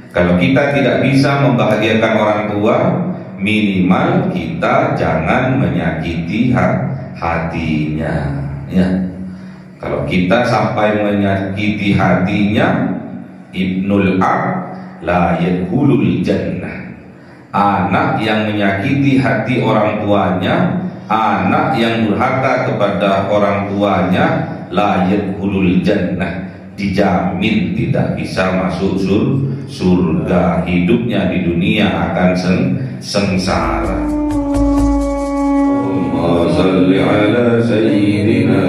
Kalau kita tidak bisa membahagiakan orang tua, minimal kita jangan menyakiti hatinya, ya. Kalau kita sampai menyakiti hatinya, Ibnul Ab la yadkhulul jannah. Anak yang menyakiti hati orang tuanya, anak yang durhaka kepada orang tuanya, la yadkhulul jannah, dijamin tidak bisa masuk surga. Hidupnya di dunia akan sengsara. Allahumma shalli ala sayyidina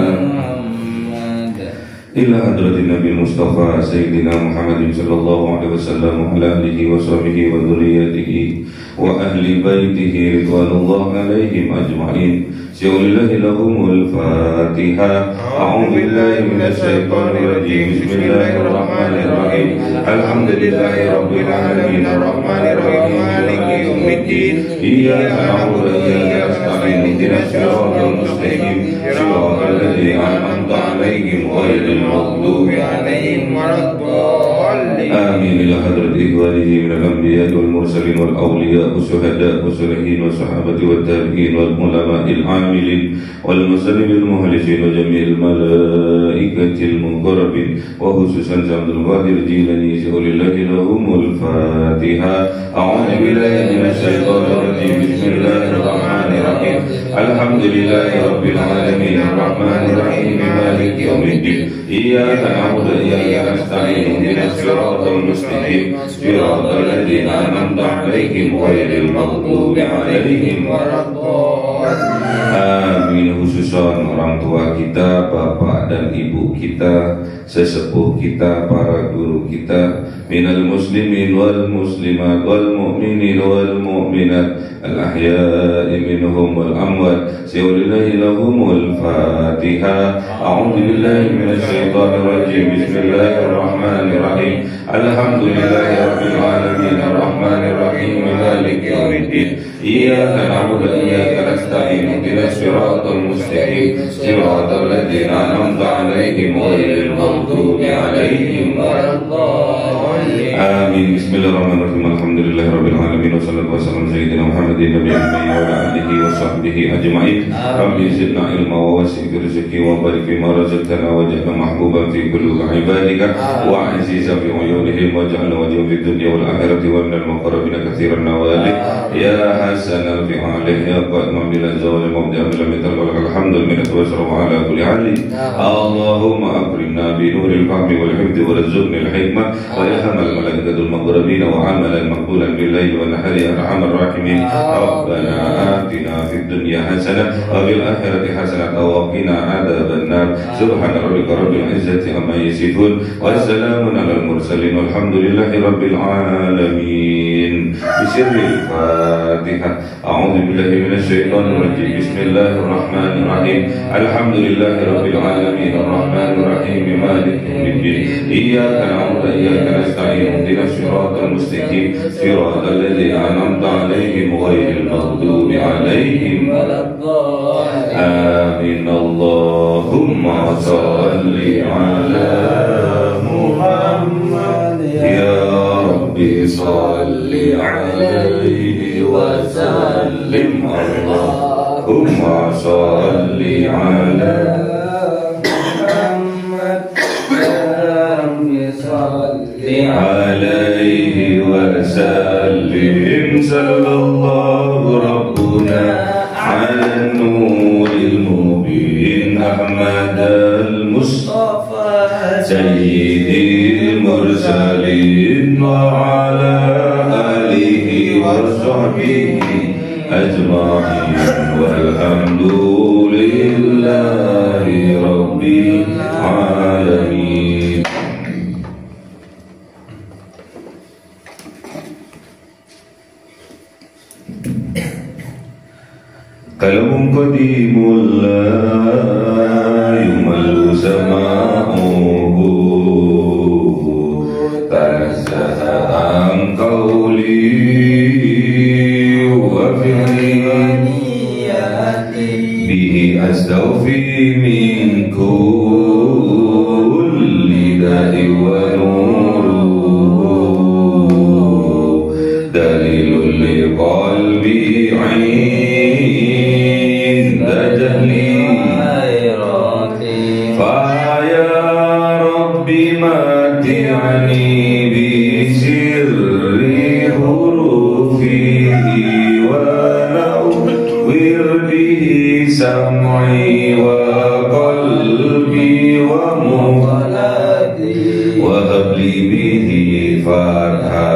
ila hadratin Nabi Mustafa Sayyidina Muhammadin sallallahu alaihi wasallam wa ala alihi wa sahbihi wa dhurriyyatihi wa ahli baitihi ridwanullah alaihim ajma'in. Syaulillahi lahumul Fatiha. A'udzu billahi minasy syaithanir rajim. Bismillahirrahmanirrahim. Alhamdulillahi rabbil alamin arrahmanir rahim maliki yaumiddin. Iyyaka na'budu wa iyyaka nasta'in. Ihdinas siratal mustaqim. Siratal ladzina an'amta 'alaihim ghairil maghdubi 'alaihim waladdallin. Amin. Ila hadrati ikhwanihi minal anbiya'i wal mursalin wal awliya'i wasyuhada'i wassalihin wassahabati wat tabi'in wal ulama'il 'amilin wal muslimin mukhlisin wa jami'il malaikatil muqarrabin wa khususan Abdul Qadir Jilani syaulillahi lahumul Fatiha. A'udzu billahi minasy syaithanir rajim. Bismillahirrahmanirrahim. Alhamdulillahi rabbil alamin arrahmanir rahim maliki yaumiddin. Iyyaka na'budu wa iyyaka nasta'in. Ihdinas siratal mustaqim. Siratal ladzina an'amta 'alaihim ghairil maghdubi 'alaihim waladdallin. Amin. Khususan orang tua kita, bapak dan ibu kita, sesepuh kita, para guru kita, minal muslimin wal muslimat wal mu'minin wal mu'minat al ahya'i minhum wal amwat. Syaulillahi lahumul Fatiha. A'udzu billahi minasy syaithanir rajim. Bismillahirrahmanirrahim. Alhamdulillahi rabbil alamin arrahmanir rahim maliki yaumiddin. Iyyaka na'budu wa iyyaka nasta'in. Ihdinas siratal mustaqim. Siratal ladzina an'amta 'alaihim ghairil maghdubi 'alaihim waladdallin. Amin. Bismillahirrahmanirrahim. Alhamdulillahirabbil alamin wassalatu wassalamu ala sayyidina Muhammadin nabiyil ummi wa ala alihi wa sahbihi ajma'in. Rabbi zidna ilma wa wasi' rizqi wa barik fima razaqtana waj'alna mahbuban fi qulubi ibadika wa azizan fi uyunihim waj'alna wajhan fid dunya wal akhirati wa minal muqarrabin katsiran nawali ya hasanal fi'ali ya qa'iman bil zawal mubdi'an bil mital wa lakal hamdu min atwasra wa ala kulli hali. Allahumma akrimna bi nuril fahmi wal hifdzi warzuqna al hikmah wa ilhamal malaikatul muqarrabin wa amalan maqbulan bil laili wan nahari ya arhamar rahimin. Rabbana atina fid dunya hasanah wa fil akhirati hasanah wa qina adzaban nar. Subhana rabbika rabbil izzati amma yasifun wa salamun alal mursalin walhamdulillahi rabbil alamin. Bismillahirrahmanirrahim. Fatihah. A'udzu billahi minasy syaithanir rajim. Bismillahirrahmanirrahim. Alhamdulillahi rabbil alamin arrahmanir rahim maliki yaumiddin. Iyyaka na'budu wa iyyaka nasta'in. Ihdinas siratal mustaqim. Siratal ladzina an'amta 'alaihim ghairil maghdubi 'alaihim waladdallin. Amin. Allahumma shalli 'ala Muhammad ya Rabbi shalli 'alaihi wa sallim. Allahumma shalli 'ala Muhammad ya Rabbi shalli 'alaihi wa sallim. Sallallahu rabbuna 'ala nuril mubin Ahmad al-Mustafa sayyidil mursalin wa 'ala alihi wa sahbihi ajma'in walhamdulillahi rabbil alamin. Kalamun qadimul la yumallu sama'uhu tanazzaha an qawli wa fi'liyati bihi astawfi min kulli da'i wa nuruhu قلبي عند جهلي فيا ربي متعني بسر حروفه ونور به سمعي وقلبي ومخلتي وهب لي به فرحا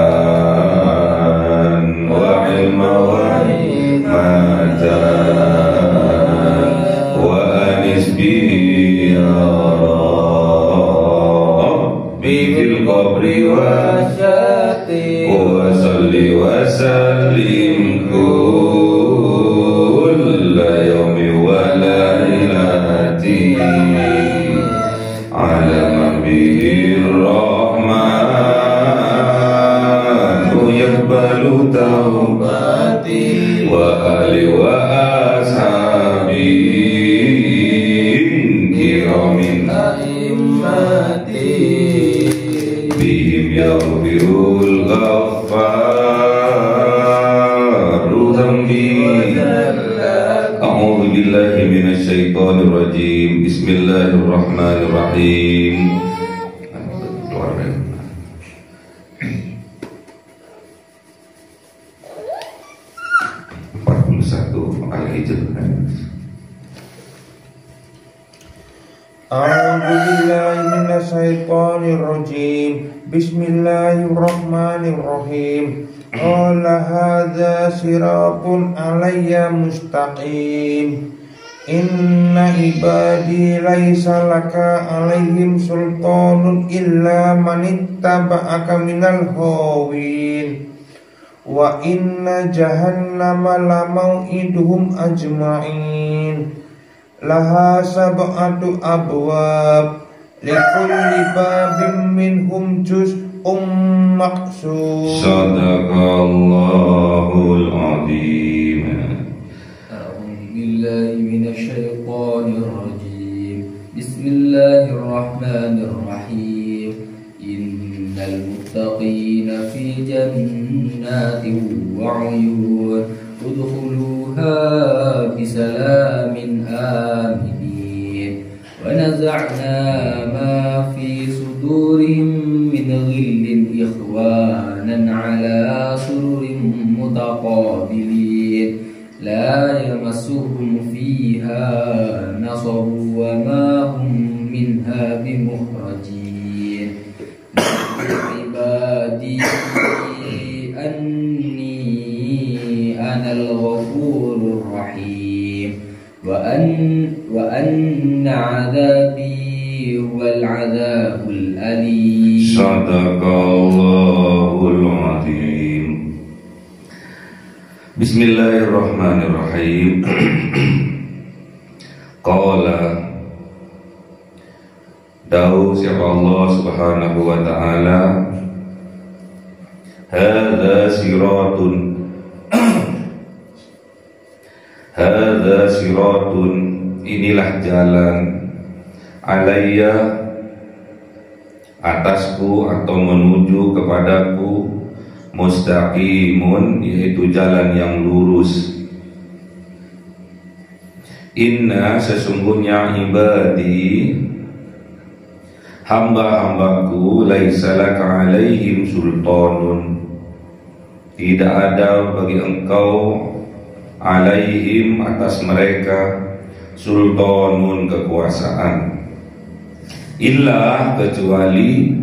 وعلما وحكمة وأنس به يا ربي في القبر وصل وسلم كل يوم وليلة على من به الرحمن يقبل توبتي وآل وأصحابي كرام أئمتي بهم يغفر الغفار ذنبي أعوذ بالله من الشيطان الرجيم بسم الله الرحمن الرحيم. 41 Al-Hijr. A'udzu billahi minasyaitonir rajim. Bismillahirrahmanirrahim. Qala hadza siratun alayya mustaqim. Inna ibadi laisa laka alaihim sultanun illa manittaba'aka minal ghawin. Wa inna jahannama lamau'iduhum ajma'in. Laha sab'atu abwab likulli babin minhum juz'um maqsum. Sadaqallahul azim. A'udzu billahi minasy syaithanir rajim. Bismillahirrahmanirrahim. Innal muttaqina fi jannatin wa 'uyun. Udkhuluha bisalamin aminin. Wa naza'na ma fi sudurihim min ghillin ikhwanan ala sururin mutaqabilin. La yamassuhum fiha nasab wa ma hum minha bimukhrajin. Ibadi anni anal ghafurur rahim wa anna 'adzabi wal 'adzabul alim. Sadaqallahul azim. Bismillahirrahmanirrahim. Qala Dahu siapa Allah subhanahu wa ta'ala, hadza siratun hadza siratun, inilah jalan, alayya, atasku atau menuju kepadaku, mustaqimun, yaitu jalan yang lurus. Inna, sesungguhnya, ibadi, hamba-hambaku, laisa laka alaihim sultanun, tidak ada bagi engkau, alaihim, atas mereka, sultanun, kekuasaan, illa, kecuali,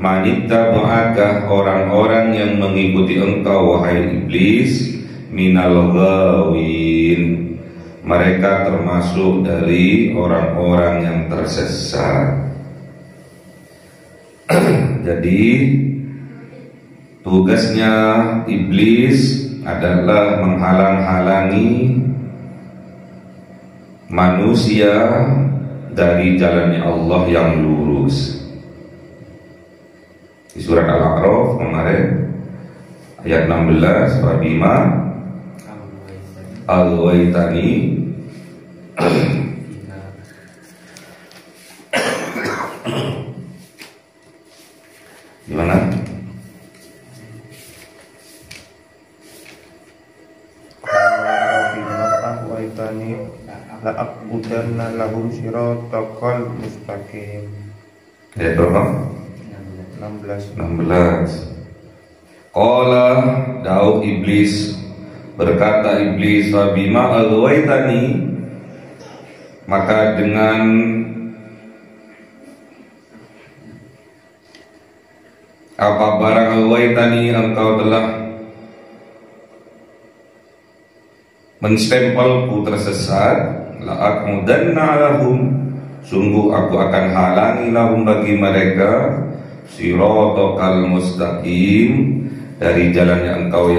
manittaba'aka, orang-orang yang mengikuti engkau wahai iblis, minal ghawin, mereka termasuk dari orang-orang yang tersesat. Jadi tugasnya iblis adalah menghalang-halangi manusia dari jalannya Allah yang lurus. Di surat Al-A'raf kemarin ayat 16, Fabima al-waitani gimana? aghwaytani la aqudanna lahum siratal mustaqim. Ya berapa? 16. Qala daud iblis, berkata iblis, wa bima aghwaytani, maka dengan apa barang aghwaytani engkau telah menstempelku tersesat, la aqudanna lahum, sungguh aku akan halangi lahum bagi mereka siratal mustaqim, dari jalannya engkau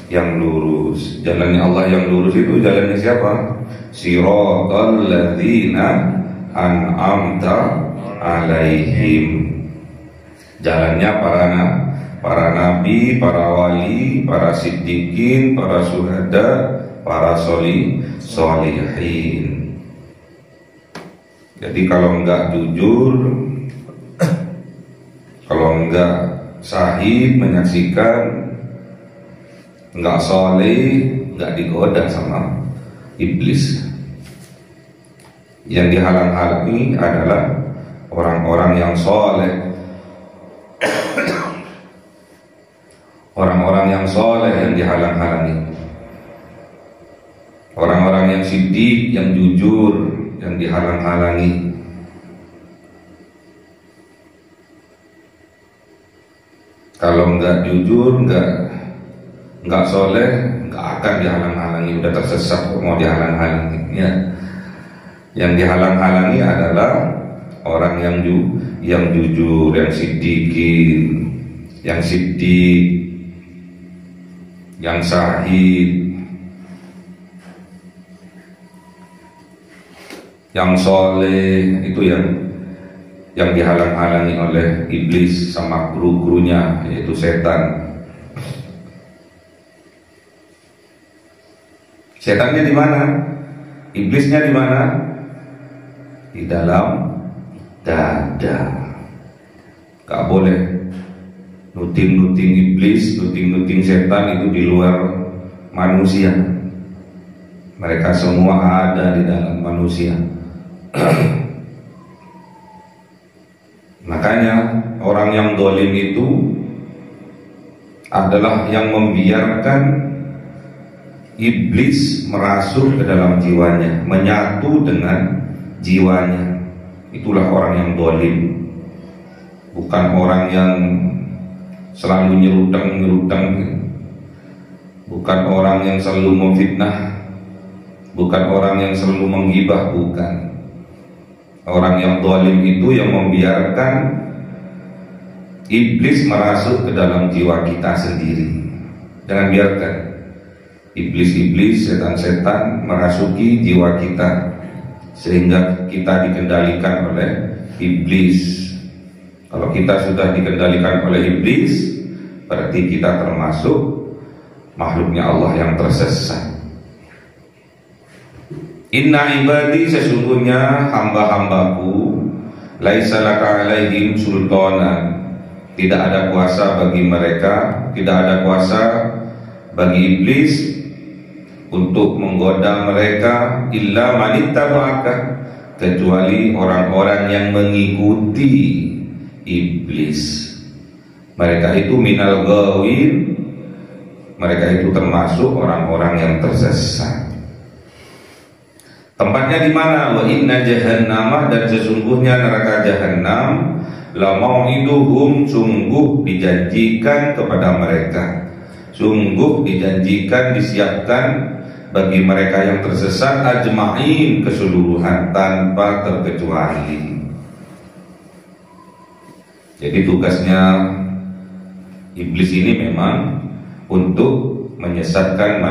yang lurus. Jalannya Allah yang lurus itu jalannya siapa? Siratal ladzina an'amta alaihim, jalannya para nabi, para wali, para siddiqin, para syuhada, para solihin. Jadi kalau enggak jujur, kalau enggak syahid menyaksikan, enggak soleh, enggak digoda sama iblis. Yang dihalang-halangi adalah orang-orang yang soleh, orang-orang yang soleh yang dihalang-halangi, orang-orang yang siddiq, yang jujur, yang dihalang-halangi. Kalau enggak jujur, enggak soleh, enggak akan dihalang-halangi. Udah tersesat kok mau dihalang-halangi ya. Yang dihalang-halangi adalah orang yang jujur, yang siddiqin, yang siddiq, yang syahid, yang soleh. Itu yang dihalang-halangi oleh iblis sama kru-krunya, yaitu setan. Setannya di mana? Iblisnya di mana? Di dalam dada. Gak boleh nuting-nuting iblis, nuting-nuting setan itu di luar manusia. Mereka semua ada di dalam manusia. Makanya orang yang dolim itu adalah yang membiarkan iblis merasuk ke dalam jiwanya, menyatu dengan jiwanya. Itulah orang yang dolim. Bukan orang yang selalu nyerudang, bukan orang yang selalu memfitnah, bukan orang yang selalu menggibah, bukan. Orang yang zalim itu yang membiarkan iblis merasuk ke dalam jiwa kita sendiri. Jangan biarkan iblis-iblis, setan-setan merasuki jiwa kita sehingga kita dikendalikan oleh iblis. Kalau kita sudah dikendalikan oleh iblis, berarti kita termasuk makhluknya Allah yang tersesat. Inna ibadi, sesungguhnya hamba-hambaku, laisa laka alaihim sultanan, tidak ada kuasa bagi mereka, tidak ada kuasa bagi iblis untuk menggoda mereka, illa manittaba'aka, kecuali orang-orang yang mengikuti iblis. Mereka itu minal ghawin, mereka itu termasuk orang-orang yang tersesat. Tempatnya di mana? Wa inna jahannama, dan sesungguhnya neraka jahannam, la mau'iduhum, sungguh dijanjikan kepada mereka, sungguh dijanjikan, disiapkan bagi mereka yang tersesat, ajma'in, keseluruhan, tanpa terkecuali. Jadi tugasnya iblis ini memang untuk menyesatkan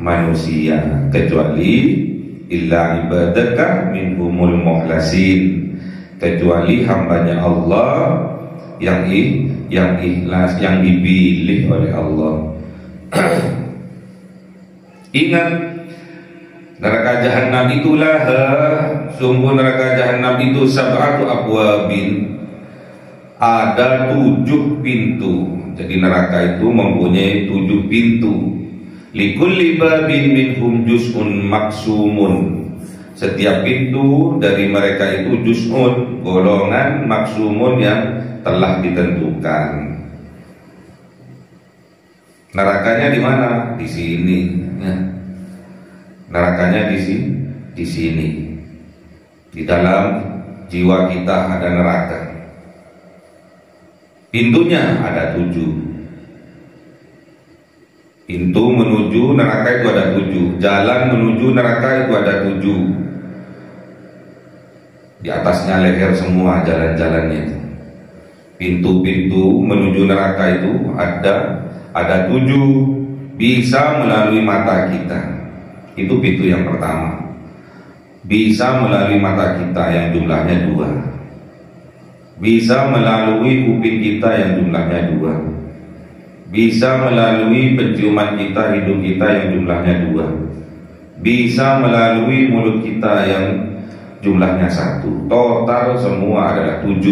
manusia, kecuali illa ibadaka minhumul muhlasin, kecuali hambanya Allah yang ikhlas, yang dipilih oleh Allah. Ingat, neraka jahanam itulah, sungguh neraka jahanam itu sab'atu abwabin, ada 7 pintu. Jadi neraka itu mempunyai 7 pintu. Likulli babin minhum juz'un maksumun. Setiap pintu dari mereka itu juz'un, golongan, maksumun yang telah ditentukan. Nerakanya di mana? Di sini. Ya. Nerakanya di sini. Di dalam jiwa kita ada neraka. Pintunya ada 7. Pintu menuju neraka itu ada 7. Jalan menuju neraka itu ada 7. Di atasnya leher semua jalan-jalannya itu. Pintu-pintu menuju neraka itu ada 7. Bisa melalui mata kita. Itu pintu yang pertama. Bisa melalui mata kita yang jumlahnya 2. Bisa melalui kuping kita yang jumlahnya 2. Bisa melalui penciuman kita, hidung kita yang jumlahnya 2. Bisa melalui mulut kita yang jumlahnya 1. Total semua adalah 7.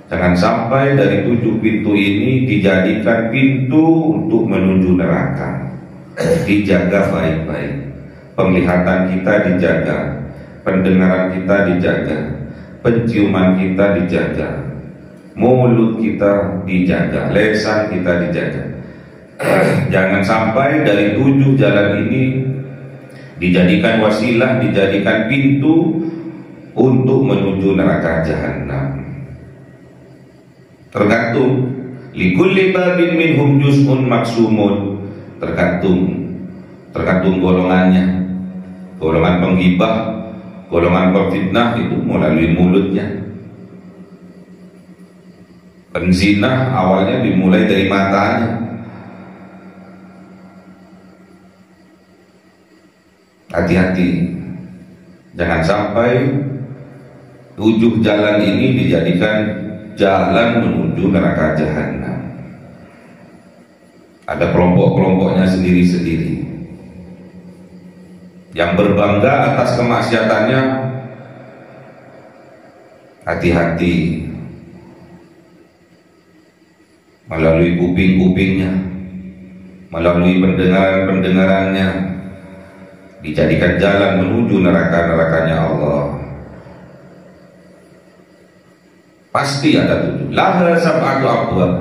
Jangan sampai dari 7 pintu ini dijadikan pintu untuk menuju neraka. Dijaga baik-baik. Penglihatan kita dijaga, pendengaran kita dijaga, penciuman kita dijaga, mulut kita dijaga, lisan kita dijaga. Jangan sampai dari 7 jalan ini dijadikan wasilah, dijadikan pintu untuk menuju neraka jahanam. Tergantung likulli babin minhum juz'un maksumun. Tergantung golongannya. Golongan penggibah, golongan pemfitnah itu melalui mulutnya. Penzina awalnya dimulai dari matanya. Hati-hati, jangan sampai 7 jalan ini dijadikan jalan menuju neraka jahanam. Ada kelompok-kelompoknya sendiri-sendiri yang berbangga atas kemaksiatannya. Hati-hati, melalui kuping-kupingnya, melalui pendengaran-pendengarannya dijadikan jalan menuju neraka-nerakanya Allah. Pasti ada 7. Laha sab'atu abwab.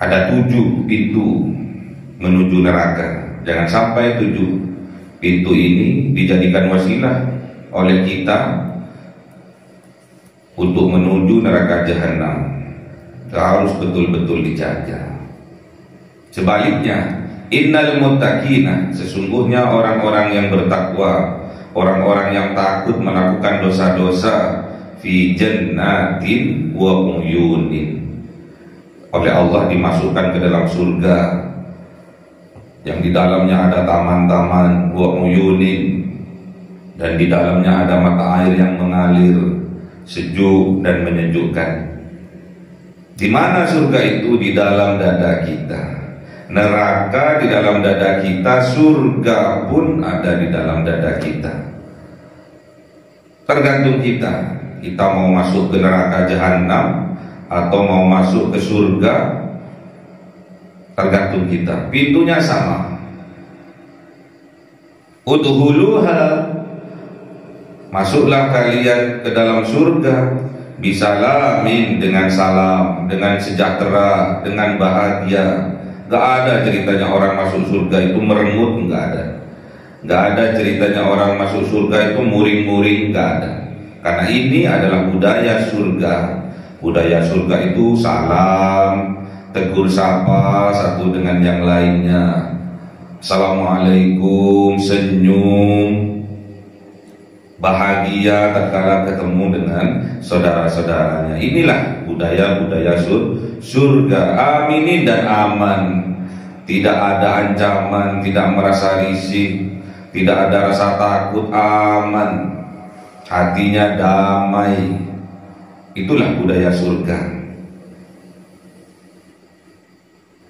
Ada 7 pintu menuju neraka. Jangan sampai 7 pintu ini dijadikan wasilah oleh kita untuk menuju neraka jahanam. Harus betul-betul dijaga. Sebaliknya, innal muttaqina, sesungguhnya orang-orang yang bertakwa, orang-orang yang takut melakukan dosa-dosa, fi jannatin wa uyunin, oleh Allah dimasukkan ke dalam surga yang di dalamnya ada taman-taman, wa uyunin, dan di dalamnya ada mata air yang mengalir sejuk dan menyejukkan. Di mana surga itu? Di dalam dada kita. Neraka di dalam dada kita, surga pun ada di dalam dada kita. Tergantung kita. Kita mau masuk ke neraka jahanam atau mau masuk ke surga, tergantung kita. Pintunya sama. Udkhuluha, masuklah kalian ke dalam surga, bisalamin, dengan salam, dengan sejahtera, dengan bahagia. Gak ada ceritanya orang masuk surga itu merengut, gak ada. Gak ada ceritanya orang masuk surga itu muring-muring, gak ada. Karena ini adalah budaya surga. Budaya surga itu salam, tegur sapa satu dengan yang lainnya, assalamualaikum, senyum, bahagia tatkala ketemu dengan saudara-saudaranya. Inilah budaya-budaya surga. Aminin dan aman, tidak ada ancaman, tidak merasa risih, tidak ada rasa takut, aman, hatinya damai. Itulah budaya surga.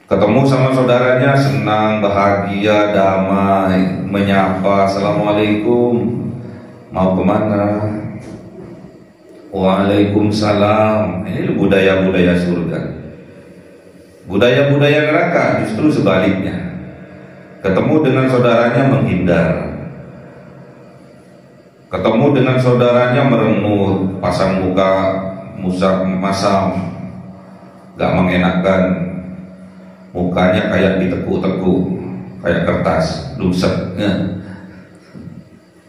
Ketemu sama saudaranya senang, bahagia, damai, menyapa, assalamualaikum, mau kemana? Waalaikumsalam. Ini budaya-budaya surga. Budaya-budaya neraka justru sebaliknya. Ketemu dengan saudaranya menghindar, ketemu dengan saudaranya merengut, pasang muka masam, gak mengenakan, mukanya kayak ditekuk-tekuk, kayak kertas, luset.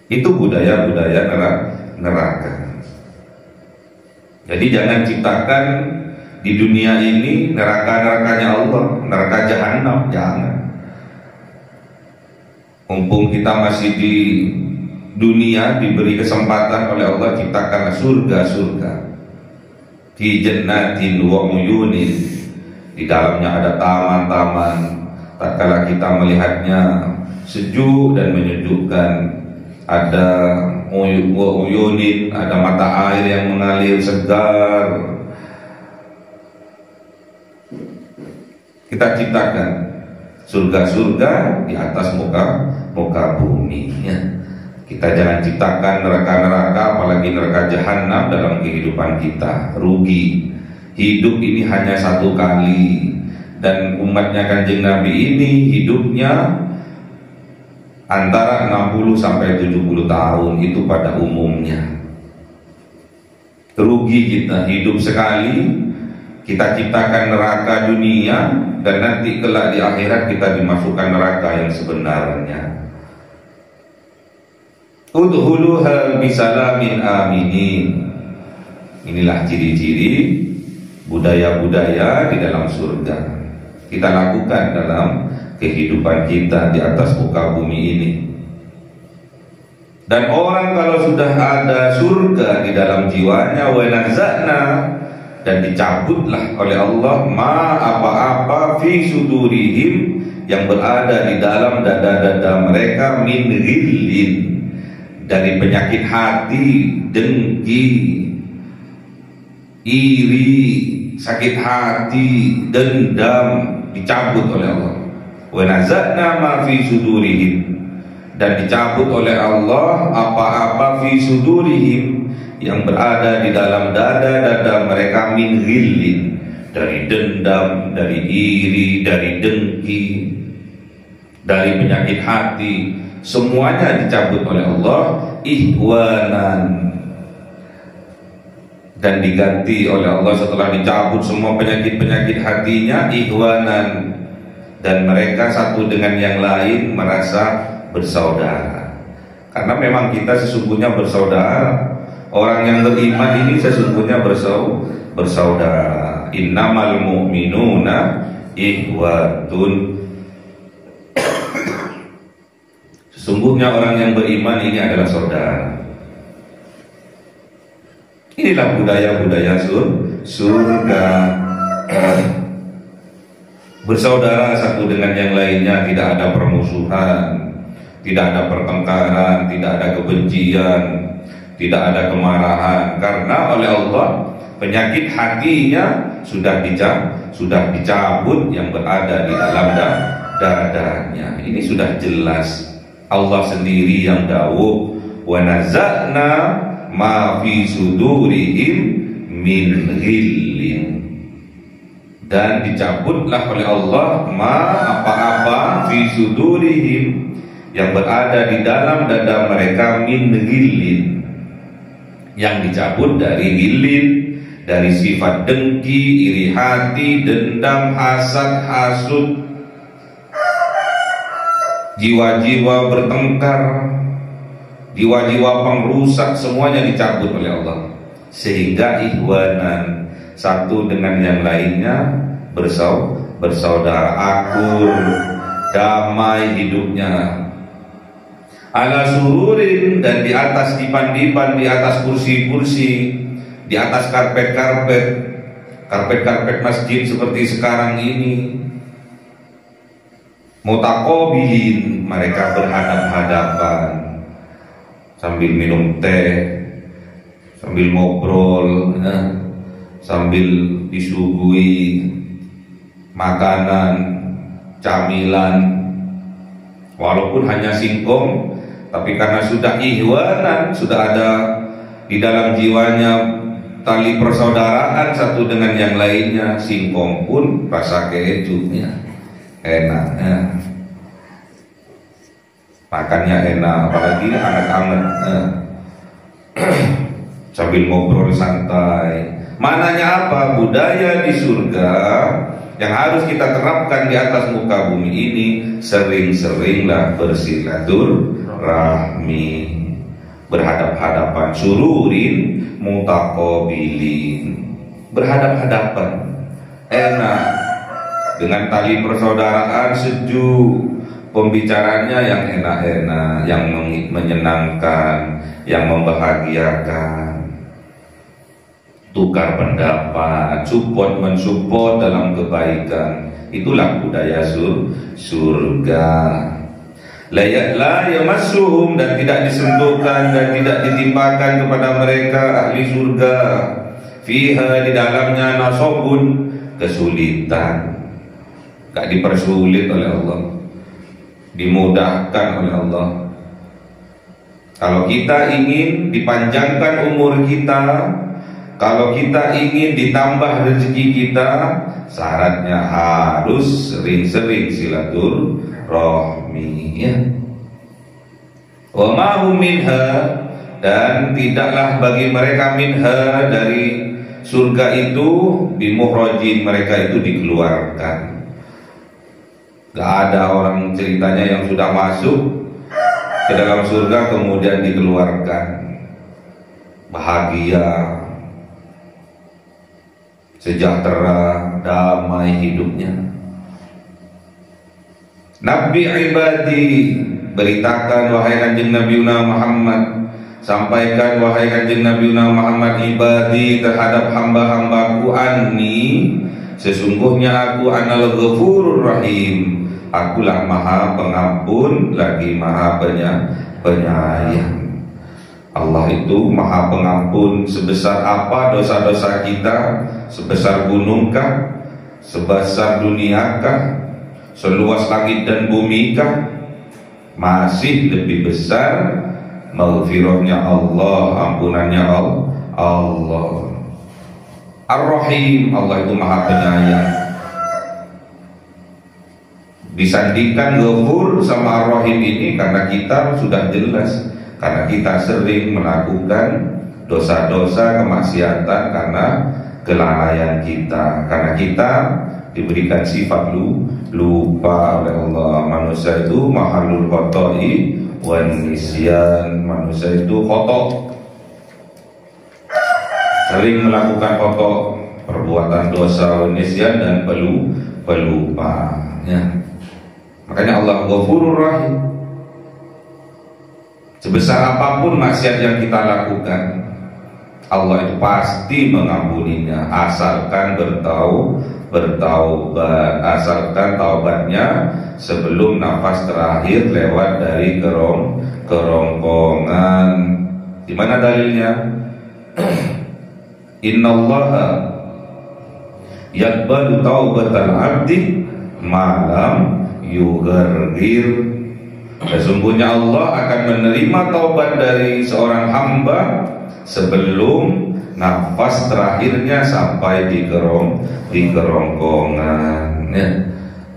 Itu budaya-budaya neraka. Jadi jangan ciptakan di dunia ini neraka-nerakanya Allah, neraka jahanam, jangan. Mumpung kita masih di dunia, diberi kesempatan oleh Allah, ciptakanlah surga-surga. Fi jannatin wa uyunin, di dalamnya ada taman-taman, tatkala kita melihatnya sejuk dan menyejukkan. Ada uyunin, ada mata air yang mengalir segar. Kita ciptakan surga-surga di atas muka bumi ya. Kita jangan ciptakan neraka-neraka, apalagi neraka jahanam dalam kehidupan kita. Rugi. Hidup ini hanya satu kali, dan umatnya Kanjeng Nabi ini hidupnya antara 60 sampai 70 tahun, itu pada umumnya. Rugi kita hidup sekali, kita ciptakan neraka dunia, dan nanti kelak di akhirat kita dimasukkan neraka yang sebenarnya. Udhuluha bisalamin aminin. Inilah ciri-ciri budaya-budaya di dalam surga. Kita lakukan dalam kehidupan kita di atas muka bumi ini. Dan orang kalau sudah ada surga di dalam jiwanya, wa nazana, dan dicabutlah oleh Allah ma apa-apa fi sudurihim, yang berada di dalam dada-dada mereka, min ghillin, dari penyakit hati, dengki, iri, sakit hati, dendam, dicabut oleh Allah. Wa nazana ma fi sudurihim, dan dicabut oleh Allah apa-apa fi sudurihim, yang berada di dalam dada-dada mereka, min ghillin, dari dendam, dari iri, dari dengki, dari penyakit hati, semuanya dicabut oleh Allah. Ihwanan, dan diganti oleh Allah setelah dicabut semua penyakit-penyakit hatinya, ihwanan, dan mereka satu dengan yang lain merasa bersaudara. Karena memang kita sesungguhnya bersaudara. Orang yang beriman ini sesungguhnya bersaudara. Innamal mu'minuna ihwatun. Sesungguhnya orang yang beriman ini adalah saudara. Inilah budaya-budaya surga. Bersaudara satu dengan yang lainnya, tidak ada permusuhan, tidak ada pertengkaran, tidak ada kebencian, tidak ada kemarahan. Karena oleh Allah penyakit hatinya sudah dicabut yang berada di dalam dadanya. Ini sudah jelas. Allah sendiri yang dawuh, wa naza'na ma fi sudurihim min ghillin, dan dicabutlah oleh Allah ma apa-apa fi sudurihim, yang berada di dalam dada mereka, min ghillin, yang dicabut dari ghillin, dari sifat dengki, iri hati, dendam, hasad, hasud, jiwa-jiwa bertengkar, jiwa-jiwa pengrusak, semuanya dicabut oleh Allah. Sehingga ihwanan, satu dengan yang lainnya bersaudara, akur, damai hidupnya. Ala sururin, dan di atas dipan-dipan, di atas kursi-kursi, di atas karpet masjid seperti sekarang ini. Mutaqabilin, mereka berhadap-hadapan sambil minum teh, sambil ngobrol, sambil disuguhi makanan, camilan, walaupun hanya singkong, tapi karena sudah ihwanan, sudah ada di dalam jiwanya tali persaudaraan satu dengan yang lainnya. Singkong pun rasa kecupnya enak, makannya enak, apalagi anak-anak sambil ngobrol santai. Mananya apa? Budaya di surga yang harus kita terapkan di atas muka bumi ini. Sering-seringlah bersilaturahmi, berhadap-hadapan, sururin mutaqabilin, berhadap-hadapan, enak, dengan tali persaudaraan sejuk, pembicaranya yang enak-enak, yang menyenangkan, yang membahagiakan, tukar pendapat, mensupport dalam kebaikan. Itulah budaya surga. La yamassuhum, dan tidak disentuhkan dan tidak ditimpakan kepada mereka ahli surga. Fiha, di dalamnya, nasabun, kesulitan. Gak dipersulit oleh Allah, dimudahkan oleh Allah. Kalau kita ingin dipanjangkan umur kita, kalau kita ingin ditambah rezeki kita, syaratnya harus sering-sering silaturahmi, ya. Wa ma hum minha, dan tidaklah bagi mereka minha, dari surga itu, bimukhrajin, mereka itu dikeluarkan. Gak ada orang ceritanya yang sudah masuk ke dalam surga kemudian dikeluarkan. Bahagia, sejahtera, damai hidupnya. Nabi ibadi, beritakan wahai kanjeng Nabiuna Muhammad, sampaikan wahai kanjeng Nabiuna Muhammad, ibadi, terhadap hamba-hambaku, anni, sesungguhnya aku anal ghafurur rahim, akulah maha pengampun lagi maha penyayang. Allah itu maha pengampun. Sebesar apa dosa-dosa kita, sebesar gunungkah, sebesar duniakah, seluas langit dan bumikah, masih lebih besar maghfirahnya Allah, ampunannya Allah. Ar-Rahim, Allah itu maha penyayang. Disandingkan Ghafur sama Ar-Rahim ini karena kita sudah jelas, karena kita sering melakukan dosa-dosa, kemaksiatan karena kelalaian kita, karena kita diberikan sifat lupa oleh Allah. Manusia itu mahalul khoto'i wan nisyan, manusia itu khoto', sering melakukan khoto', perbuatan dosa, wan nisyan, dan pelupa, ya. Makanya Allah Ghafurur Rahim. Sebesar apapun maksiat yang kita lakukan, Allah itu pasti mengampuninya, asalkan bertaubat, asalkan taubatnya sebelum nafas terakhir lewat dari kerongkongan. Di mana dalilnya? Innallaha yaqbalu taubatal abdi malam yughargir. Sesungguhnya Allah akan menerima taubat dari seorang hamba sebelum nafas terakhirnya sampai di kerongkongan, ya.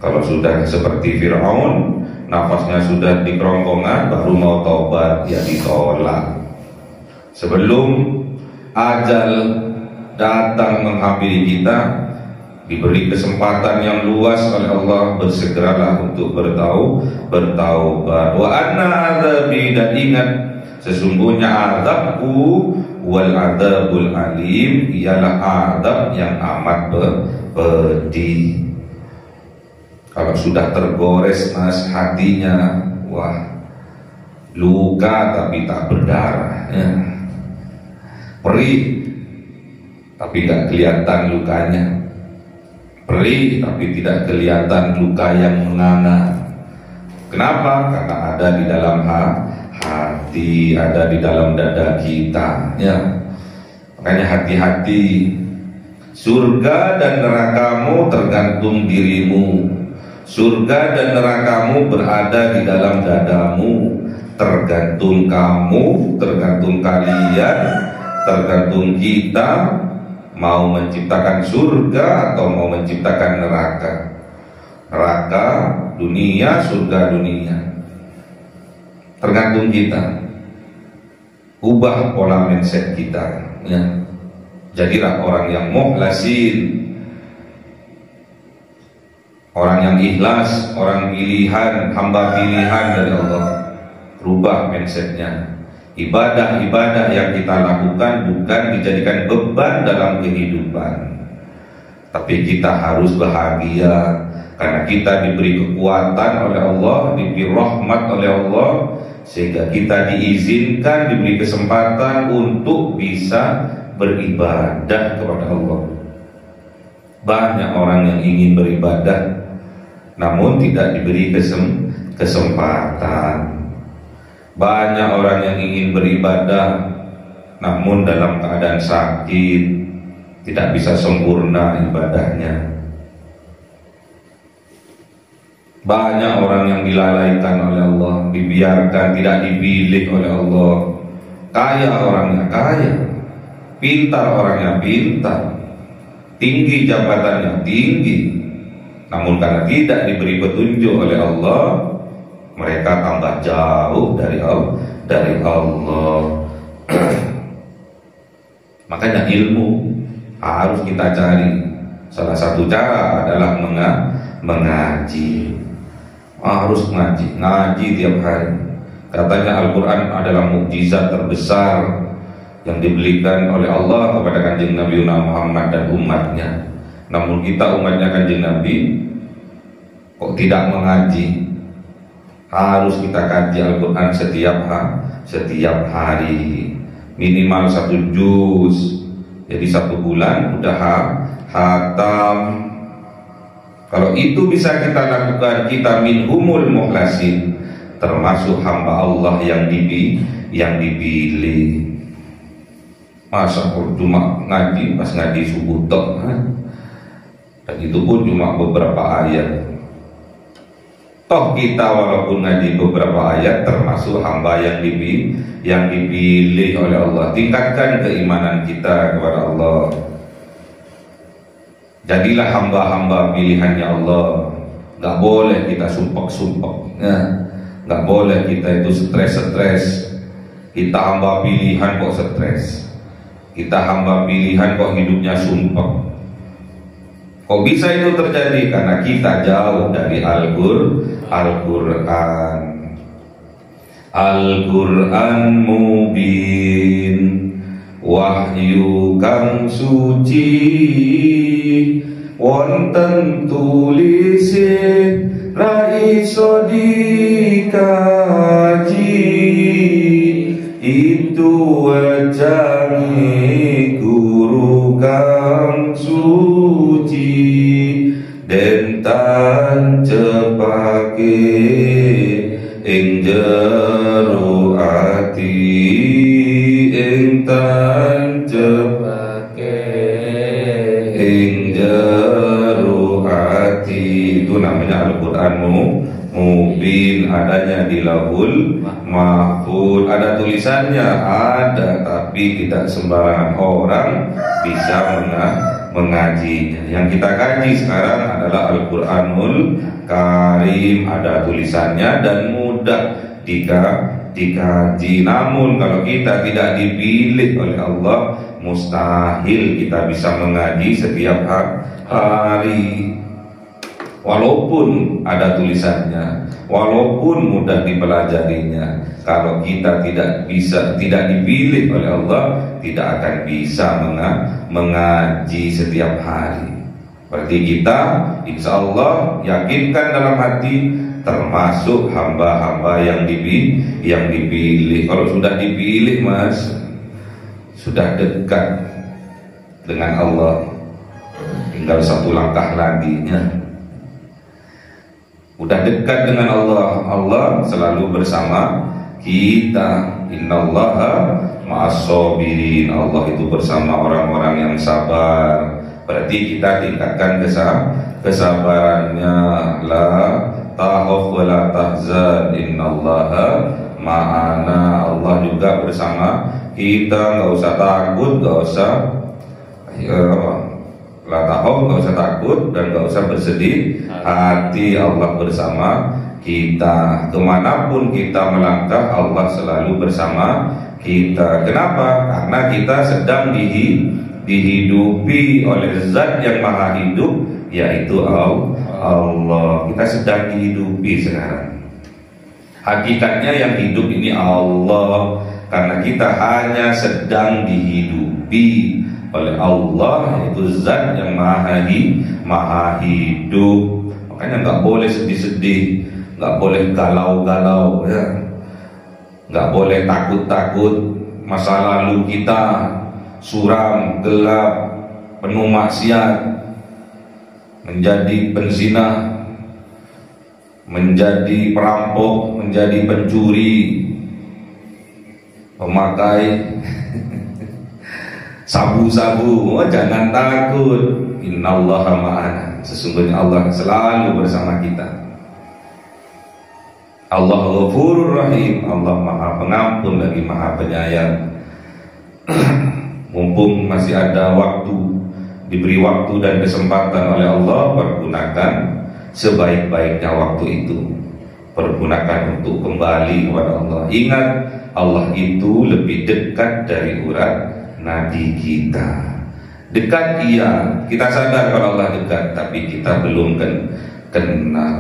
Kalau sudah seperti Fir'aun, nafasnya sudah di kerongkongan, baru mau taubat, ya ditolak. Sebelum ajal datang menghampiri kita, diberi kesempatan yang luas oleh Allah, bersegeralah untuk bertaubat. Wa anna adzabi, dan ingat sesungguhnya azabku, wal adzabul alim, ialah azab yang amat pedih. Kalau sudah tergores mas hatinya, wah, luka tapi tak berdarah, ya. Perih tapi tidak kelihatan lukanya, perih tapi tidak kelihatan luka yang menganga. Kenapa? Karena ada di dalam hati, ada di dalam dada kita, ya. Makanya hati-hati. Surga dan nerakamu tergantung dirimu. Surga dan nerakamu berada di dalam dadamu. Tergantung kamu, tergantung kalian, Tergantung kita mau menciptakan surga atau mau menciptakan neraka. Neraka dunia, surga dunia. Tergantung kita. Ubah pola mindset kita, ya. Jadilah orang yang mukhlasin, orang yang ikhlas, orang pilihan, hamba pilihan dari Allah. Rubah mindsetnya. Ibadah-ibadah yang kita lakukan bukan dijadikan beban dalam kehidupan, tapi kita harus bahagia karena kita diberi kekuatan oleh Allah, diberi rahmat oleh Allah, sehingga kita diizinkan, diberi kesempatan untuk bisa beribadah kepada Allah. Banyak orang yang ingin beribadah namun tidak diberi kesempatan. Banyak orang yang ingin beribadah namun dalam keadaan sakit, tidak bisa sempurna ibadahnya. Banyak orang yang dilalaikan oleh Allah, dibiarkan, tidak dipilih oleh Allah. Kaya orangnya kaya, pintar orangnya pintar, tinggi jabatannya tinggi, namun karena tidak diberi petunjuk oleh Allah, mereka tambah jauh dari Allah. Makanya ilmu harus kita cari. Salah satu cara adalah mengaji. Harus ngaji tiap hari. Katanya Al-Quran adalah mukjizat terbesar yang diberikan oleh Allah kepada Kanjeng Nabi Muhammad dan umatnya. Namun kita umatnya Kanjeng Nabi kok tidak mengaji. Harus kita kaji Al-Quran setiap hari, minimal 1 juz. Jadi 1 bulan udah hatam. Kalau itu bisa kita lakukan, kita minhumul mukhlasin, termasuk hamba Allah yang dipilih. Masa cuma ngaji pas ngaji subuh tok, dan itu pun cuma beberapa ayat. Toh kita walaupun ngaji beberapa ayat termasuk hamba yang dipilih oleh Allah. Tingkatkan keimanan kita kepada Allah. Jadilah hamba-hamba pilihannya Allah. Gak boleh kita sumpek-sumpek, ya. Gak boleh kita itu stres-stres. Kita hamba pilihan kok stres. Kita hamba pilihan kok hidupnya sumpek. Kok bisa itu terjadi? Karena kita jauh dari Al-Quran. Al-Quran mubin, wahyu kang suci, wonten tulise ra iso dikaji. Itu wajangi guru kang suci, dentan cepake ing jero ati, ing tan cepake ing jero ati. Itu namanya Al-Quran mubin, adanya di Lauhul Mahfuz. Ada tulisannya, ada, tapi tidak sembarangan orang bisa mengajinya. Yang kita kaji sekarang adalah Al-Quranul Karim, ada tulisannya dan mudah dikaji. Namun kalau kita tidak dipilih oleh Allah, mustahil kita bisa mengaji setiap hari. Walaupun ada tulisannya, walaupun mudah dipelajarinya, kalau kita tidak dipilih oleh Allah, tidak akan bisa mengaji setiap hari. Berarti kita insya Allah yakinkan dalam hati termasuk hamba-hamba yang dipilih. Kalau sudah dipilih, Mas, sudah dekat dengan Allah, tinggal 1 langkah laginya. Udah dekat dengan Allah, Allah selalu bersama kita. Innallaha ma'as-sabirin, Allah itu bersama orang-orang yang sabar. Berarti kita tingkatkan kesabarannya. La tahaf wa la tahzan, innallaha ma'ana, Allah juga bersama kita nggak usah takut, nggak usah la takhaf, nggak usah takut dan nggak usah bersedih hati. Allah bersama kita, kemanapun kita melangkah Allah selalu bersama kita. Kenapa? Karena kita sedang dihidupi oleh Zat yang Maha Hidup, yaitu Allah. Kita sedang dihidupi sekarang. Hakikatnya yang hidup ini Allah, karena kita hanya sedang dihidupi oleh Allah, yaitu Zat yang Maha Hidup. Makanya nggak boleh sedih-sedih, nggak boleh galau-galau, ya. Nggak boleh takut-takut. Masa lalu kita suram, gelap, penuh maksiat, menjadi penzina, menjadi perampok, menjadi pencuri, pemakai sabu-sabu. Jangan takut, innallaha ma'ana, sesungguhnya Allah selalu bersama kita. Allah Ghafurur Rahim, Allah Maha Pengampun lagi Maha Penyayang. Mumpung masih ada waktu, diberi waktu dan kesempatan oleh Allah, pergunakan sebaik-baiknya waktu itu. Pergunakan untuk kembali kepada Allah. Ingat, Allah itu lebih dekat dari urat nadi kita. Dekat iya, kita sadar kalau Allah dekat, tapi kita belum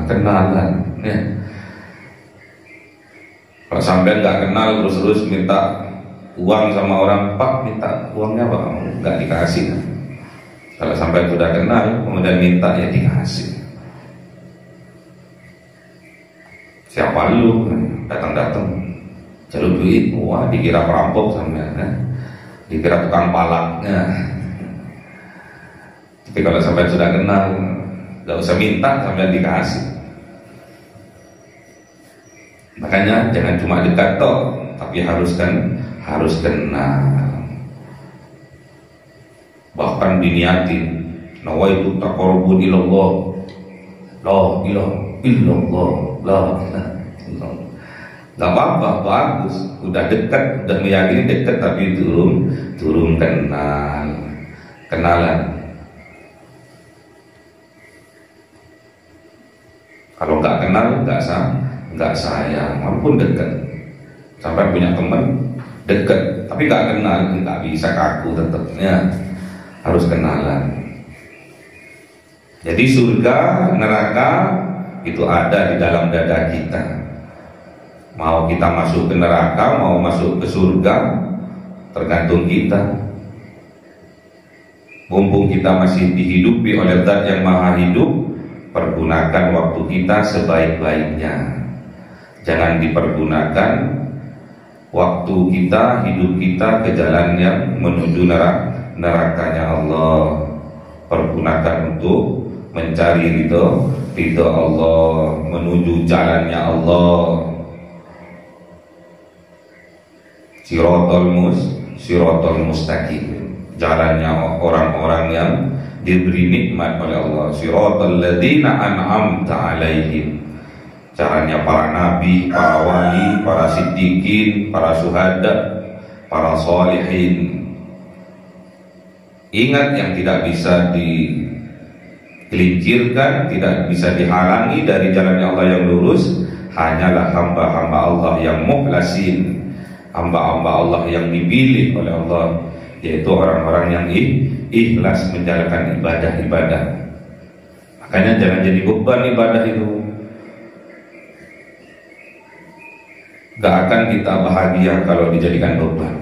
kenalan, ya. Kalau sampai nggak kenal terus minta uang sama orang, Pak minta uangnya apa? Nggak dikasih. Kalau sampai sudah kenal kemudian minta, ya dikasih. Siapa lu? Datang jalur duit, wah dikira perampok sampai, dikira tukang palaknya. Tapi kalau sampai sudah kenal, nggak usah minta sampai dikasih. Makanya jangan cuma dekat toh, tapi harus kenal. Bahkan diniatin, nawaitu taqarrubun ilallah, la ilaha illallah, la ilaha illallah. Gak apa-apa, bagus. Udah dekat, udah meyakini dekat, tapi turun kenalan. Kalau nggak kenal, nggak sayang, walaupun dekat. Sampai punya teman dekat, tapi nggak kenal, nggak bisa, kaku tetapnya. Harus kenalan. Jadi surga, neraka itu ada di dalam dada kita. Mau kita masuk ke neraka, mau masuk ke surga, tergantung kita. Mumpung kita masih dihidupi oleh Zat yang Maha Hidup, pergunakan waktu kita sebaik-baiknya. Jangan dipergunakan waktu kita, hidup kita ke jalan yang menuju nerakanya Allah. Pergunakan untuk mencari ridho Allah, menuju jalannya Allah. Siratal mustaqim, jalannya orang-orang yang diberi nikmat oleh Allah. Siratal ladzina an'amta alaihim, caranya para nabi, para wali, para siddiqin, para syuhada, para sholihin. Ingat, yang tidak bisa digelincirkan, tidak bisa dihalangi dari jalannya Allah yang lurus, hanyalah hamba-hamba Allah yang mukhlasin, hamba-hamba Allah yang dipilih oleh Allah, yaitu orang-orang yang ikhlas menjalankan ibadah-ibadah. Makanya jangan jadi beban ibadah itu. Gak akan kita bahagia kalau dijadikan beban.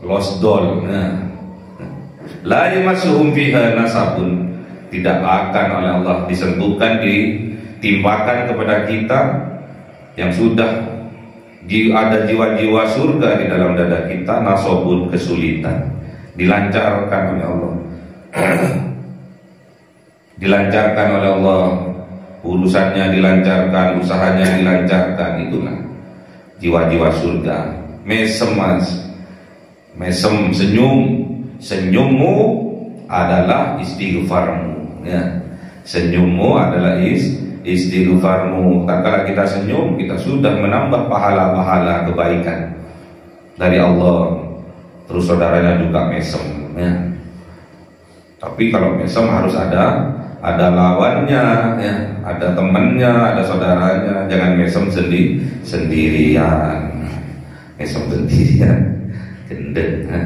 Lost doll. La yamassuhum fiha nasabun, tidak akan oleh Allah disentuhkan, ditimpakan kepada kita yang sudah ada jiwa-jiwa surga di dalam dada kita, nasobun, kesulitan, dilancarkan oleh Allah. Dilancarkan oleh Allah, urusannya dilancarkan, usahanya dilancarkan. Itulah jiwa-jiwa surga. Mesem, senyummu adalah istighfarmu, ya. Senyummu adalah istighfarmu. Tak kala kita senyum, kita sudah menambah pahala-pahala kebaikan. dari Allah, terus saudaranya juga mesem ya. Tapi kalau mesem harus ada lawannya ya, ada temannya, ada saudaranya. Jangan mesem sendirian. Mesem sendirian gendeng ya.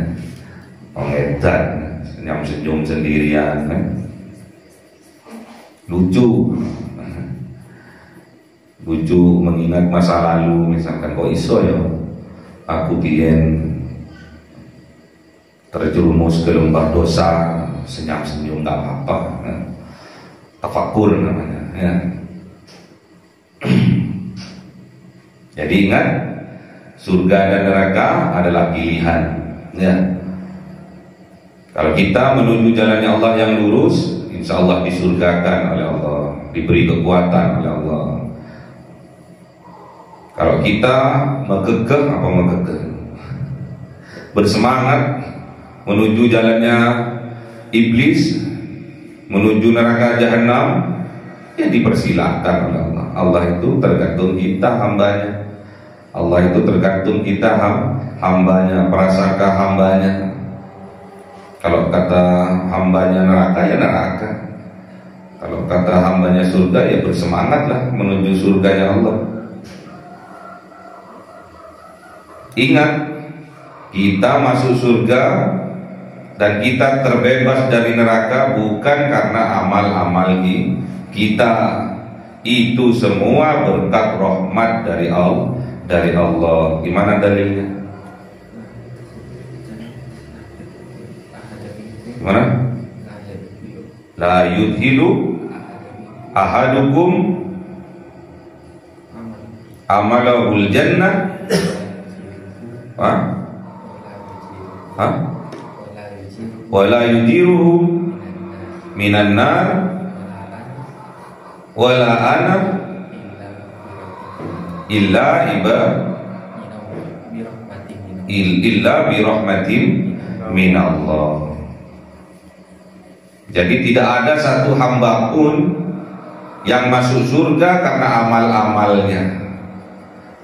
Pengedan, senyum sendirian ya. Lucu mengingat masa lalu, misalkan kok iso ya aku biyen terjerumus ke lembah dosa, senyum nggak apa-apa ya. Tafakur namanya ya. Jadi ingat, surga dan neraka adalah pilihan ya. Kalau kita menuju jalannya Allah yang lurus, insya Allah disurgakan oleh Allah, diberi kekuatan oleh Allah. Kalau kita mengkekeh, bersemangat menuju jalannya iblis, menuju neraka jahanam, ya dipersilahkan oleh Allah. Allah itu tergantung kita hambanya. Allah itu tergantung kita hambanya, prasangka hambanya. Kalau kata hambanya neraka ya neraka. Kalau kata hambanya surga ya bersemangatlah menuju surganya Allah. Ingat, kita masuk surga dan kita terbebas dari neraka bukan karena amal-amal kita. Itu semua berkat rahmat dari Allah. Gimana dalilnya? Gimana? La yudhilu ahadukum amalahul jannah wala yudiruhu minan nar wala ana illa bi rahmatin minallah. Jadi tidak ada satu hamba pun yang masuk surga karena amal-amalnya,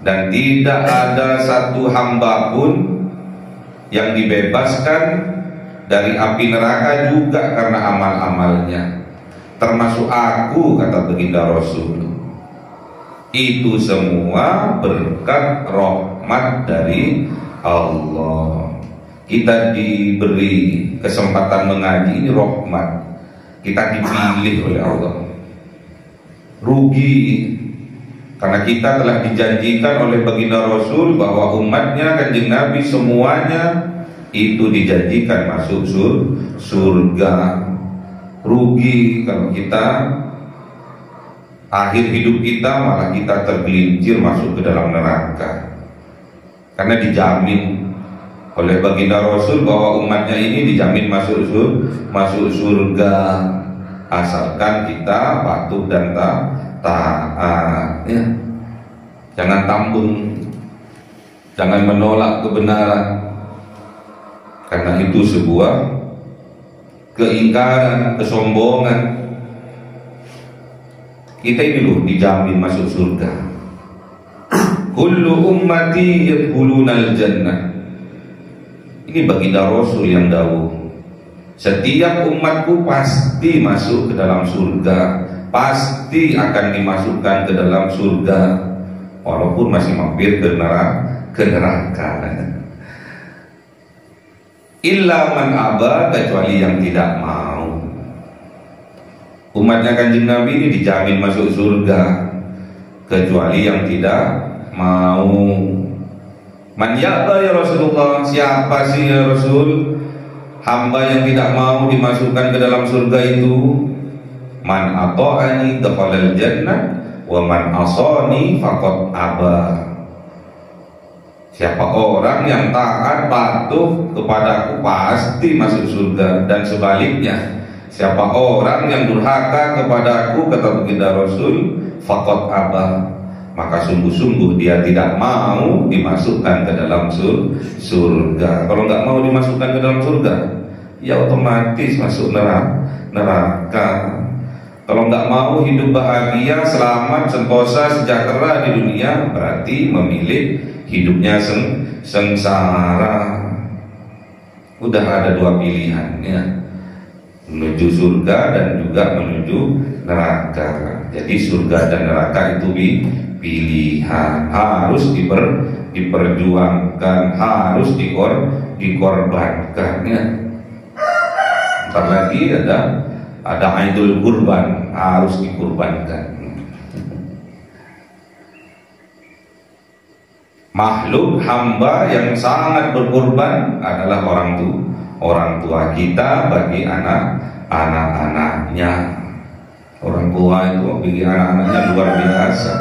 dan tidak ada satu hamba pun yang dibebaskan dari api neraka juga karena amal-amalnya, termasuk aku, kata baginda Rasul. Itu semua berkat rahmat dari Allah. Kita diberi kesempatan mengaji, ini rahmat. Kita dipilih oleh Allah. Rugi karena kita telah dijanjikan oleh baginda Rasul bahwa umatnya Kanjeng Nabi semuanya itu dijanjikan masuk surga. Rugi kalau kita akhir hidup kita malah kita tergelincir masuk ke dalam neraka. Karena dijamin oleh baginda Rasul bahwa umatnya ini dijamin masuk surga asalkan kita patuh dan taat ya. Jangan tambung, jangan menolak kebenaran, karena itu sebuah keingkaran, kesombongan. Kita ini loh dijamin masuk surga. Kullu ummati yadkhulunal jannah. Ini baginda Rasul yang dawuh. Setiap umatku pasti masuk ke dalam surga, pasti akan dimasukkan ke dalam surga, walaupun masih mampir ke neraka. Illa man aba, kecuali yang tidak mau. Umatnya Kanjeng Nabi ini dijamin masuk surga, kecuali yang tidak mau. Man ya'ba ya Rasulullah, siapa sih ya Rasul hamba yang tidak mau dimasukkan ke dalam surga itu? Man ata'ani dakhalal jannah wa man asani faqad aba. Siapa orang yang taat patuh kepadaku pasti masuk surga, dan sebaliknya siapa orang yang durhaka kepadaku, kata baginda Rasul, faqad aba, maka sungguh-sungguh dia tidak mau dimasukkan ke dalam surga. Kalau nggak mau dimasukkan ke dalam surga, ya otomatis masuk neraka. Kalau nggak mau hidup bahagia, selamat, sentosa, sejahtera di dunia, berarti memilih hidupnya sengsara. Udah ada dua pilihan ya, menuju surga dan juga menuju neraka. Jadi surga dan neraka itu pilihan, harus diperjuangkan, harus dikorbankan ya. Ntar lagi ada Aidul Kurban, harus dikurbankan. Makhluk hamba yang sangat berkorban adalah orang tua kita bagi anak-anaknya. Orang tua itu bagi anak-anaknya luar biasa,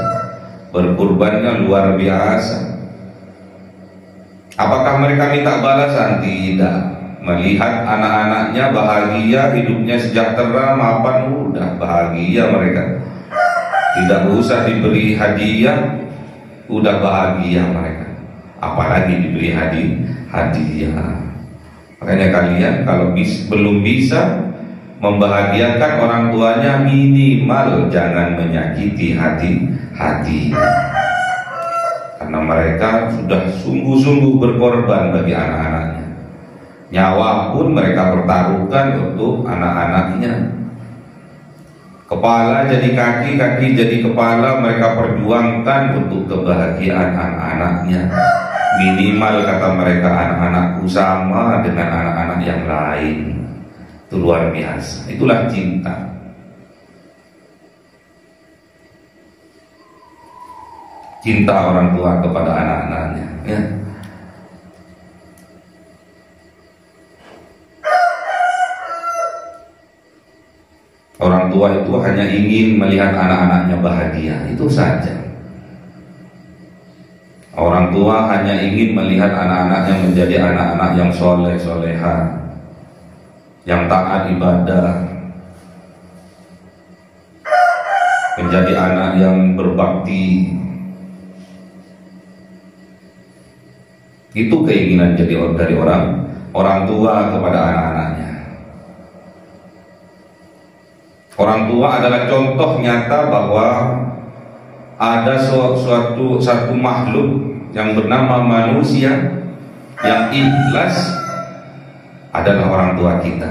berkorbannya luar biasa. Apakah mereka minta balasan? Tidak. Melihat anak-anaknya bahagia, hidupnya sejahtera, mapan, udah bahagia mereka. Tidak usah diberi hadiah, udah bahagia mereka. Apalagi diberi hadiah. Makanya kalian kalau belum bisa membahagiakan orang tuanya, minimal jangan menyakiti hati. Karena mereka sudah sungguh-sungguh berkorban bagi anak-anaknya. Nyawa pun mereka pertaruhkan untuk anak-anaknya. Kepala jadi kaki, kaki jadi kepala, mereka perjuangkan untuk kebahagiaan anak-anaknya. Minimal kata mereka, anak-anakku sama dengan anak-anak yang lain. Itu luar biasa. Itulah cinta. Cinta orang tua kepada anak-anaknya ya. Orang tua itu hanya ingin melihat anak-anaknya bahagia, itu saja. Orang tua hanya ingin melihat anak-anaknya menjadi anak-anak yang soleh, soleha, yang taat ibadah, menjadi anak yang berbakti. Itu keinginan dari orang tua kepada anak-anaknya. Orang tua adalah contoh nyata bahwa ada satu makhluk yang bernama manusia yang ikhlas adalah orang tua kita.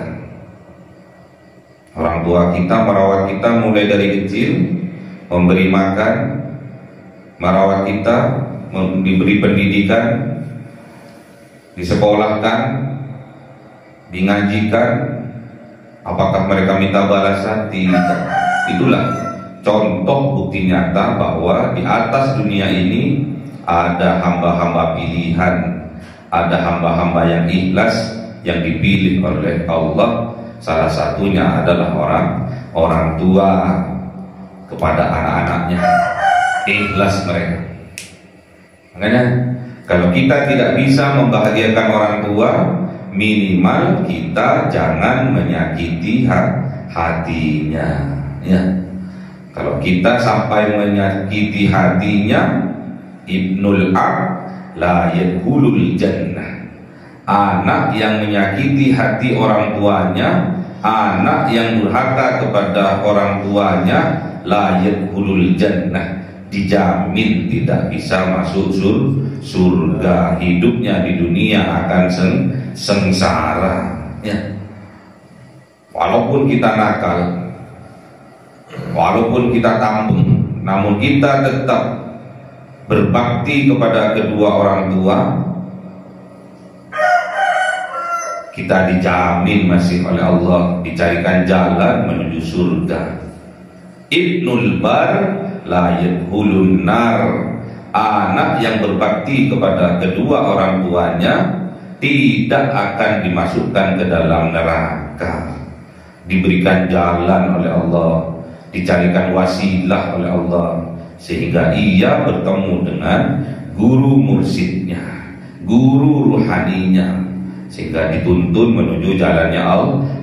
Orang tua kita merawat kita mulai dari kecil, memberi makan, merawat kita, diberi pendidikan, disekolahkan, dingajikan. Apakah mereka minta balasan? Tidak. Itulah contoh bukti nyata bahwa di atas dunia ini ada hamba-hamba pilihan, ada hamba-hamba yang ikhlas, yang dipilih oleh Allah. Salah satunya adalah orang tua kepada anak-anaknya, ikhlas mereka. Makanya kalau kita tidak bisa membahagiakan orang tua, minimal kita jangan menyakiti hatinya ya. Kalau kita sampai menyakiti hatinya, Ibnul Ab la yadkhulul jannah. Anak yang menyakiti hati orang tuanya, anak yang durhaka kepada orang tuanya, la yadkhulul jannah, dijamin tidak bisa masuk surga. Hidupnya di dunia akan sengsara ya. Walaupun kita nakal, walaupun kita tambeng, namun kita tetap berbakti kepada kedua orang tua, kita dijamin masih oleh Allah dicarikan jalan menuju surga. Ibnul Bar la yadkhulun nar. Anak yang berbakti kepada kedua orang tuanya tidak akan dimasukkan ke dalam neraka. Diberikan jalan oleh Allah, dicarikan wasilah oleh Allah, sehingga ia bertemu dengan guru mursyidnya, guru ruhaninya, sehingga dituntun menuju jalannya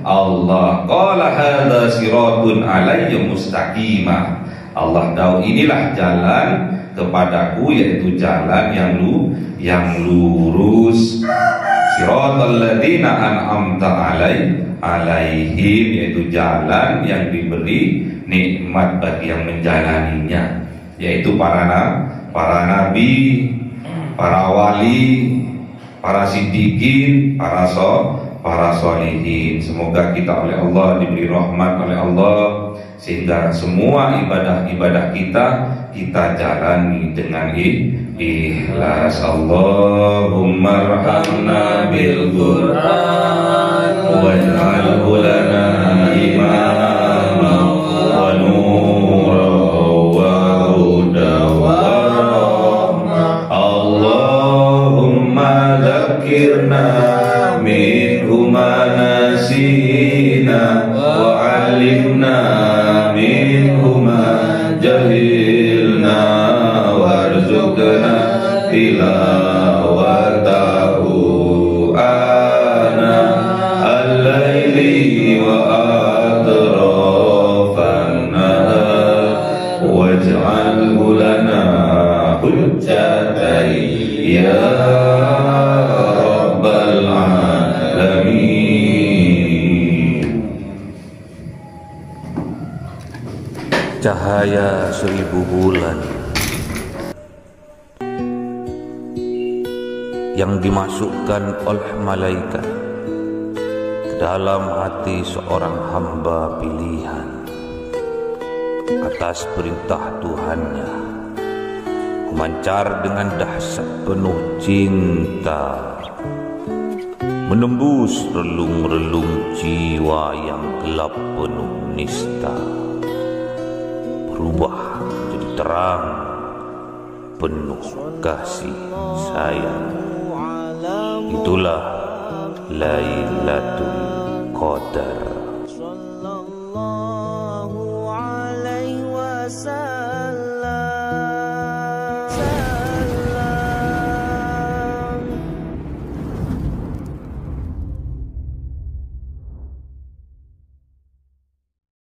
Allah. Qala hadza siratun alayya mustaqimah. Allah tahu inilah jalan kepadaku, yaitu jalan yang lurus. Siratal ladzina an'amta alaihim, yaitu jalan yang diberi nikmat bagi yang menjalaninya, yaitu para nabi, para wali, para siddiqin, para sholihin. Semoga kita oleh Allah diberi rahmat oleh Allah, sehingga semua ibadah-ibadah kita jalani dengan ikhlas. Allahumma arhamna bil Qur'an waj'alhu lana imama wa nuran wa hudan wa rahmah. Allahumma dzakirna minhu ma nasina wa 'allimna minhu ma jahilna warzuqna tilawatahu ana al-laili wa atrafan nahar waj'alhu lana hujjatan ya rabbal alamin. Cahaya 1000 bulan yang dimasukkan oleh malaikat ke dalam hati seorang hamba pilihan atas perintah Tuhannya, memancar dengan dahsyat penuh cinta, menembus relung-relung jiwa yang gelap penuh nista, berubah menjadi terang penuh kasih sayang. Itulah Lailatul Qadar.